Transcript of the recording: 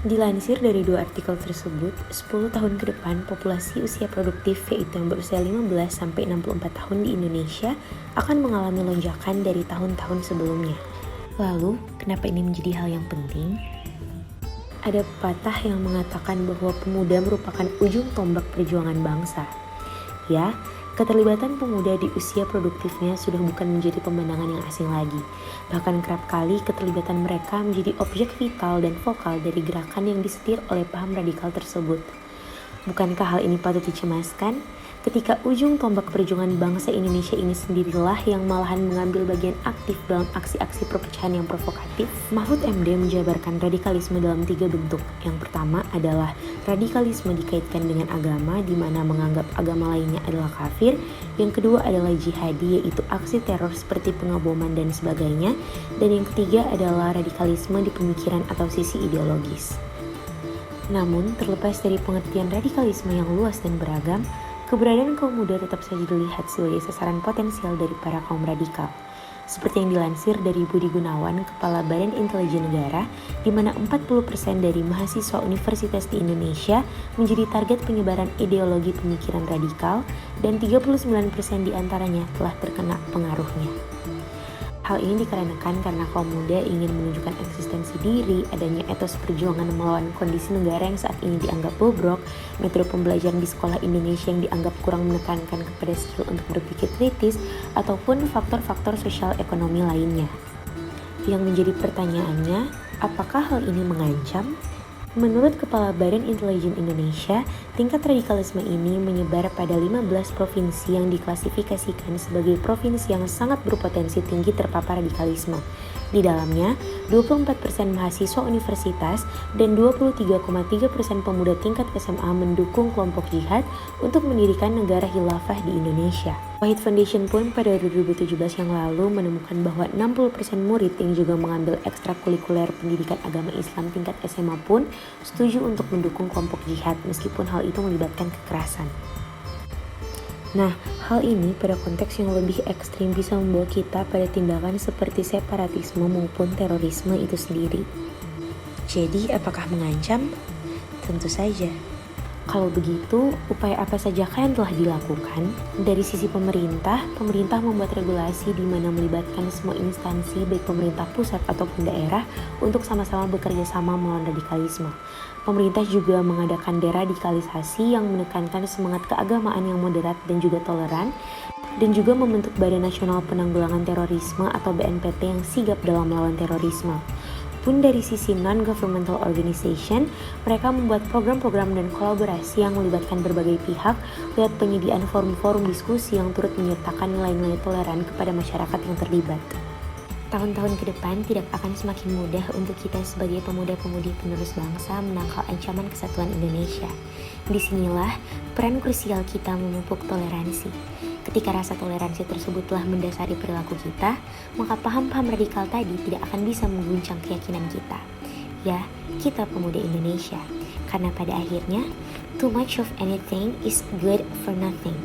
Dilansir dari dua artikel tersebut, 10 tahun ke depan populasi usia produktif yaitu yang berusia 15-64 tahun di Indonesia akan mengalami lonjakan dari tahun-tahun sebelumnya. Lalu, kenapa ini menjadi hal yang penting? Ada pepatah yang mengatakan bahwa pemuda merupakan ujung tombak perjuangan bangsa. Ya, keterlibatan pemuda di usia produktifnya sudah bukan menjadi pemandangan yang asing lagi. Bahkan kerap kali keterlibatan mereka menjadi objek vital dan vokal dari gerakan yang disetir oleh paham radikal tersebut. Bukankah hal ini patut dicemaskan? Ketika ujung tombak perjuangan bangsa Indonesia ini sendirilah yang malahan mengambil bagian aktif dalam aksi-aksi perpecahan yang provokatif. Mahfud MD menjabarkan radikalisme dalam 3 bentuk. Yang pertama adalah radikalisme dikaitkan dengan agama, di mana menganggap agama lainnya adalah kafir. Yang kedua adalah jihadi, yaitu aksi teror seperti pengeboman dan sebagainya. Dan yang ketiga adalah radikalisme di pemikiran atau sisi ideologis. Namun, terlepas dari pengertian radikalisme yang luas dan beragam, keberadaan kaum muda tetap saja dilihat sebagai sasaran potensial dari para kaum radikal. Seperti yang dilansir dari Budi Gunawan, Kepala Badan Intelijen Negara, di mana 40% dari mahasiswa universitas di Indonesia menjadi target penyebaran ideologi pemikiran radikal dan 39% diantaranya telah terkena pengaruhnya. Hal ini dikarenakan karena kaum muda ingin menunjukkan eksistensi diri, adanya etos perjuangan melawan kondisi negara yang saat ini dianggap bobrok, metode pembelajaran di sekolah Indonesia yang dianggap kurang menekankan kepada skill untuk berpikir kritis, ataupun faktor-faktor sosial ekonomi lainnya. Yang menjadi pertanyaannya, apakah hal ini mengancam? Menurut Kepala Badan Intelijen Indonesia, tingkat radikalisme ini menyebar pada 15 provinsi yang diklasifikasikan sebagai provinsi yang sangat berpotensi tinggi terpapar radikalisme. Di dalamnya, 24% mahasiswa universitas dan 23,3% pemuda tingkat SMA mendukung kelompok jihad untuk mendirikan negara khilafah di Indonesia. Wahid Foundation pun pada 2017 yang lalu menemukan bahwa 60% murid yang juga mengambil ekstrakurikuler pendidikan agama Islam tingkat SMA pun setuju untuk mendukung kelompok jihad meskipun hal itu melibatkan kekerasan. Nah, hal ini pada konteks yang lebih ekstrim bisa membawa kita pada tindakan seperti separatisme maupun terorisme itu sendiri. Jadi, apakah mengancam? Tentu saja. Kalau begitu, upaya apa saja yang telah dilakukan? Dari sisi pemerintah membuat regulasi di mana melibatkan semua instansi baik pemerintah pusat ataupun daerah untuk sama-sama bekerja sama melawan radikalisme. Pemerintah juga mengadakan deradikalisasi yang menekankan semangat keagamaan yang moderat dan juga toleran, dan juga membentuk Badan Nasional Penanggulangan Terorisme atau BNPT yang sigap dalam melawan terorisme. Pun dari sisi non-governmental organization, mereka membuat program-program dan kolaborasi yang melibatkan berbagai pihak lewat penyediaan forum-forum diskusi yang turut menyertakan nilai-nilai toleran kepada masyarakat yang terlibat. Tahun-tahun ke depan tidak akan semakin mudah untuk kita sebagai pemuda-pemudi penerus bangsa menangkal ancaman kesatuan Indonesia. Disinilah peran krusial kita memupuk toleransi. Ketika rasa toleransi tersebut telah mendasari perilaku kita, maka paham-paham radikal tadi tidak akan bisa mengguncang keyakinan kita. Ya, kita pemuda Indonesia. Karena pada akhirnya, too much of anything is good for nothing.